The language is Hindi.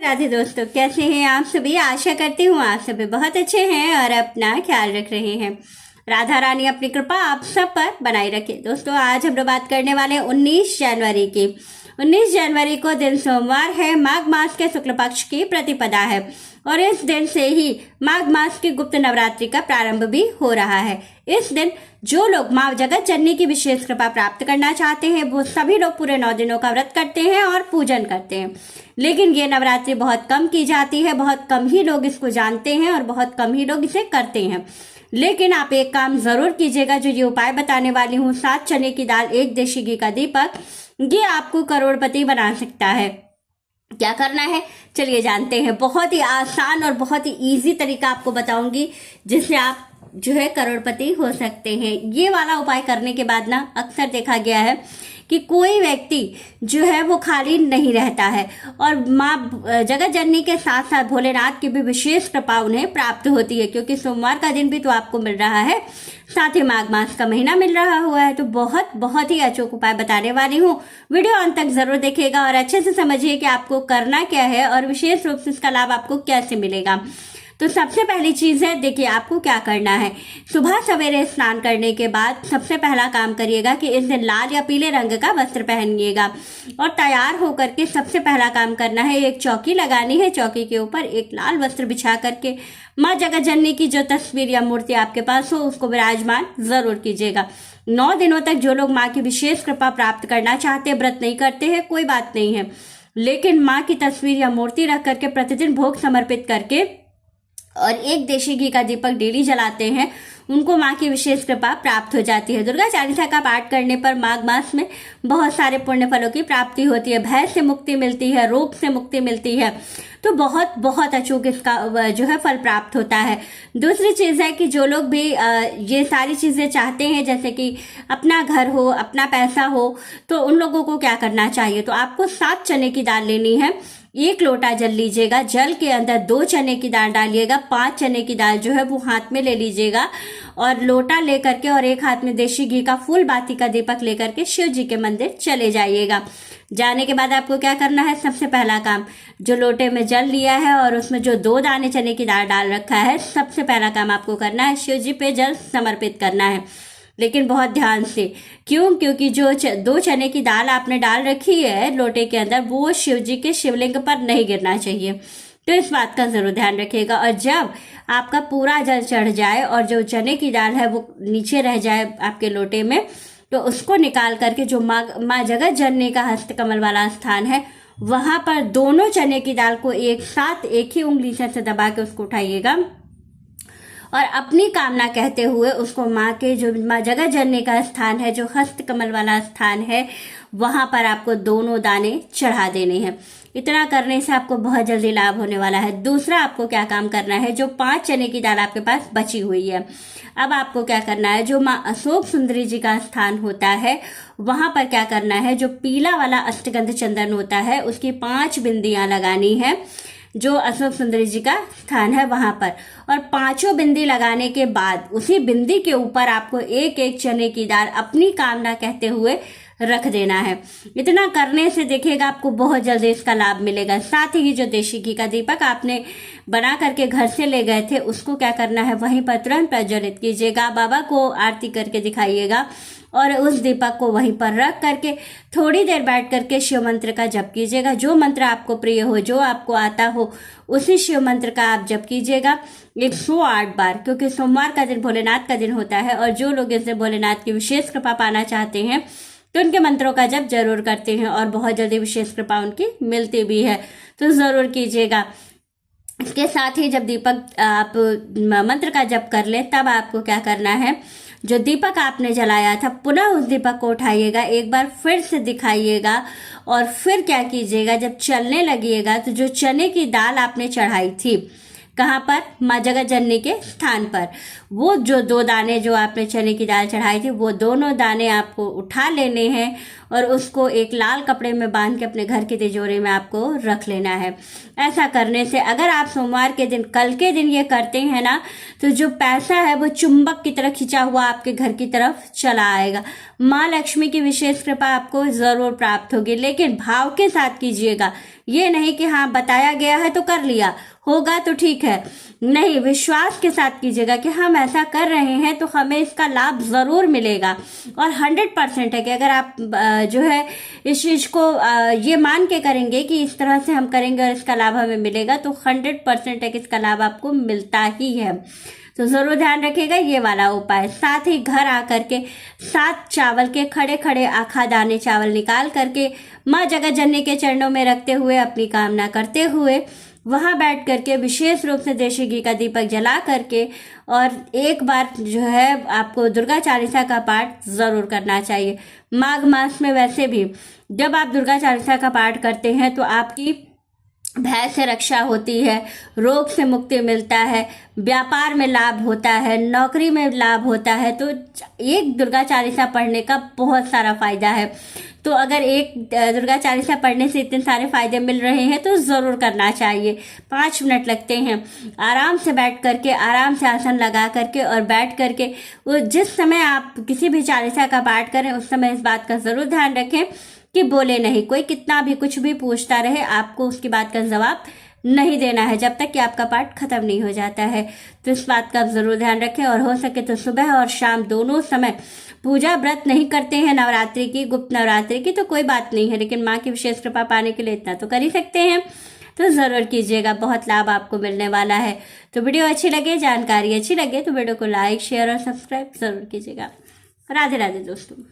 राधे दोस्तों, कैसे हैं आप सभी। आशा करती हूँ आप सभी बहुत अच्छे हैं और अपना ख्याल रख रहे हैं। राधा रानी अपनी कृपा आप सब पर बनाए रखे। दोस्तों, आज हम लोग बात करने वाले हैं 19 जनवरी की। 19 जनवरी को दिन सोमवार है, माघ मास के शुक्ल पक्ष की प्रतिपदा है और इस दिन से ही माघ मास की गुप्त नवरात्रि का प्रारंभ भी हो रहा है। इस दिन जो लोग माँ जगत जननी की विशेष कृपा प्राप्त करना चाहते हैं वो सभी लोग पूरे 9 दिनों का व्रत करते हैं और पूजन करते हैं। लेकिन ये नवरात्रि बहुत कम की जाती है, बहुत कम ही लोग इसको जानते हैं और बहुत कम ही लोग इसे करते हैं। लेकिन आप एक काम जरूर कीजिएगा, जो ये उपाय बताने वाली हूँ, 7 चने की दाल, 1 देशी घी का दीपक, ये आपको करोड़पति बना सकता है। क्या करना है चलिए जानते हैं। बहुत ही आसान और बहुत ही इजी तरीका आपको बताऊंगी जिससे आप जो है करोड़पति हो सकते हैं। ये वाला उपाय करने के बाद ना अक्सर देखा गया है कि कोई व्यक्ति जो है वो खाली नहीं रहता है और माँ जगत जननी के साथ साथ भोलेनाथ की भी विशेष कृपा उन्हें प्राप्त होती है, क्योंकि सोमवार का दिन भी तो आपको मिल रहा है, साथ ही माघ मास का महीना मिल रहा हुआ है। तो बहुत ही अचूक उपाय बताने वाली हूँ। वीडियो अंत तक जरूर देखिएगा और अच्छे से समझिए कि आपको करना क्या है और विशेष रूप से इसका लाभ आपको कैसे मिलेगा। तो सबसे पहली चीज है, देखिए आपको क्या करना है। सुबह सवेरे स्नान करने के बाद सबसे पहला काम करिएगा कि इस दिन लाल या पीले रंग का वस्त्र पहनिएगा और तैयार होकर के सबसे पहला काम करना है, एक चौकी लगानी है। चौकी के ऊपर एक लाल वस्त्र बिछा करके माँ जगत जननी की जो तस्वीर या मूर्ति आपके पास हो उसको विराजमान जरूर कीजिएगा। 9 दिनों तक जो लोग माँ की विशेष कृपा प्राप्त करना चाहते हैं, व्रत नहीं करते हैं, कोई बात नहीं है, लेकिन माँ की तस्वीर या मूर्ति रख करके प्रतिदिन भोग समर्पित करके और 1 देशी घी का दीपक डेली जलाते हैं, उनको माँ की विशेष कृपा प्राप्त हो जाती है। दुर्गा चालीसा का पाठ करने पर माघ मास में बहुत सारे पुण्य फलों की प्राप्ति होती है, भय से मुक्ति मिलती है, रोग से मुक्ति मिलती है। तो बहुत अचूक इसका जो है फल प्राप्त होता है। दूसरी चीज है कि जो लोग भी ये सारी चीजें चाहते हैं, जैसे कि अपना घर हो, अपना पैसा हो, तो उन लोगों को क्या करना चाहिए। तो आपको 7 चने की दाल लेनी है, 1 लोटा जल लीजिएगा, जल के अंदर 2 चने की दाल डालिएगा, 5 चने की दाल जो है वो हाथ में ले लीजिएगा और लोटा लेकर के और एक हाथ में देशी घी का फूल बाती का दीपक लेकर के शिव जी के मंदिर चले जाइएगा। जाने के बाद आपको क्या करना है, सबसे पहला काम, जो लोटे में जल लिया है और उसमें जो 2 दाने चने की दाल डाल रखा है, सबसे पहला काम आपको करना है शिव जी पे जल समर्पित करना है। लेकिन बहुत ध्यान से, क्योंकि जो 2 चने की दाल आपने डाल रखी है लोटे के अंदर, वो शिव जी के शिवलिंग पर नहीं गिरना चाहिए। तो इस बात का जरूर ध्यान रखिएगा। और जब आपका पूरा जल चढ़ जाए और जो चने की दाल है वो नीचे रह जाए आपके लोटे में, तो उसको निकाल करके जो माँ जगत जननी का हस्तकमल वाला स्थान है वहां पर दोनों चने की दाल को एक साथ एक ही उंगली से दबा के उसको उठाइएगा और अपनी कामना कहते हुए उसको माँ के जो माँ जगत जननी का स्थान है, जो हस्तकमल वाला स्थान है, वहां पर आपको दोनों दाने चढ़ा देने हैं। इतना करने से आपको बहुत जल्दी लाभ होने वाला है। दूसरा आपको क्या काम करना है, जो 5 चने की दाल आपके पास बची हुई है, अब आपको क्या करना है, जो माँ अशोक सुंदरी जी का स्थान होता है वहां पर क्या करना है, जो पीला वाला अष्टगंध चंदन होता है उसकी 5 बिंदियां लगानी है, जो अशोक सुंदरी जी का स्थान है वहां पर। और 5 बिंदी लगाने के बाद उसी बिंदी के ऊपर आपको 1 चने की दाल अपनी कामना कहते हुए रख देना है। इतना करने से देखिएगा आपको बहुत जल्दी इसका लाभ मिलेगा। साथ ही जो देशी घी का दीपक आपने बना करके घर से ले गए थे उसको क्या करना है, वहीं पर तुरंत प्रज्वलित कीजिएगा, बाबा को आरती करके दिखाइएगा और उस दीपक को वहीं पर रख करके थोड़ी देर बैठ करके शिव मंत्र का जप कीजिएगा। जो मंत्र आपको प्रिय हो, जो आपको आता हो, उसी शिव मंत्र का आप जप कीजिएगा 108 बार, क्योंकि सोमवार का दिन भोलेनाथ का दिन होता है और जो लोग इससे भोलेनाथ की विशेष कृपा पाना चाहते हैं तो उनके मंत्रों का जप जरूर करते हैं और बहुत जल्दी विशेष कृपा उनकी मिलती भी है। तो जरूर कीजिएगा। इसके साथ ही जब दीपक आप मंत्र का जप कर ले, तब आपको क्या करना है, जो दीपक आपने जलाया था पुनः उस दीपक को उठाइएगा, एक बार फिर से दिखाइएगा और फिर क्या कीजिएगा, जब चलने लगिएगा तो जो चने की दाल आपने चढ़ाई थी कहाँ पर? माँ जगत जननी के स्थान पर। वो जो 2 दाने जो आपने चने की दाल चढ़ाई थी, वो दोनों दाने आपको उठा लेने हैं और उसको एक लाल कपड़े में बांध के अपने घर की तिजोरी में आपको रख लेना है। ऐसा करने से अगर आप सोमवार के दिन, कल के दिन ये करते हैं ना, तो जो पैसा है वो चुंबक की तरह खिंचा हुआ आपके घर की तरफ चला आएगा। माँ लक्ष्मी की विशेष कृपा आपको जरूर प्राप्त होगी, लेकिन भाव के साथ कीजिएगा। ये नहीं कि हाँ बताया गया है तो कर लिया, होगा तो ठीक है, नहीं, विश्वास के साथ कीजिएगा कि हम ऐसा कर रहे हैं तो हमें इसका लाभ ज़रूर मिलेगा। और 100% है कि अगर आप जो है इस चीज़ को ये मान के करेंगे कि इस तरह से हम करेंगे और इसका लाभ हमें मिलेगा, तो 100% है कि इसका लाभ आपको मिलता ही है। तो ज़रूर ध्यान रखिएगा ये वाला उपाय। साथ ही घर आकर के 7 चावल के खड़े खड़े आखा दाने चावल निकाल करके माँ जगत जननी के चरणों में रखते हुए, अपनी कामना करते हुए वहाँ बैठ करके विशेष रूप से देशी घी का दीपक जला करके और एक बार जो है आपको दुर्गा चालीसा का पाठ ज़रूर करना चाहिए। माघ मास में वैसे भी जब आप दुर्गा चालीसा का पाठ करते हैं तो आपकी भय से रक्षा होती है, रोग से मुक्ति मिलता है, व्यापार में लाभ होता है, नौकरी में लाभ होता है। तो एक दुर्गा चालीसा पढ़ने का बहुत सारा फायदा है। तो अगर एक दुर्गा चालीसा पढ़ने से इतने सारे फायदे मिल रहे हैं तो ज़रूर करना चाहिए। 5 मिनट लगते हैं, आराम से बैठ करके, आराम से आसन लगा करके और बैठ करके वो जिस समय आप किसी भी चालीसा का पाठ करें उस समय इस बात का ज़रूर ध्यान रखें कि बोले नहीं। कोई कितना भी कुछ भी पूछता रहे, आपको उसकी बात का जवाब नहीं देना है जब तक कि आपका पाठ खत्म नहीं हो जाता है। तो इस बात का आप जरूर ध्यान रखें। और हो सके तो सुबह और शाम दोनों समय पूजा व्रत नहीं करते हैं नवरात्रि की, गुप्त नवरात्रि की, तो कोई बात नहीं है, लेकिन माँ की विशेष कृपा पाने के लिए इतना तो कर ही सकते हैं। तो ज़रूर कीजिएगा, बहुत लाभ आपको मिलने वाला है। तो वीडियो अच्छी लगे, जानकारी अच्छी लगे तो वीडियो को लाइक, शेयर और सब्सक्राइब ज़रूर कीजिएगा। राधे राधे दोस्तों।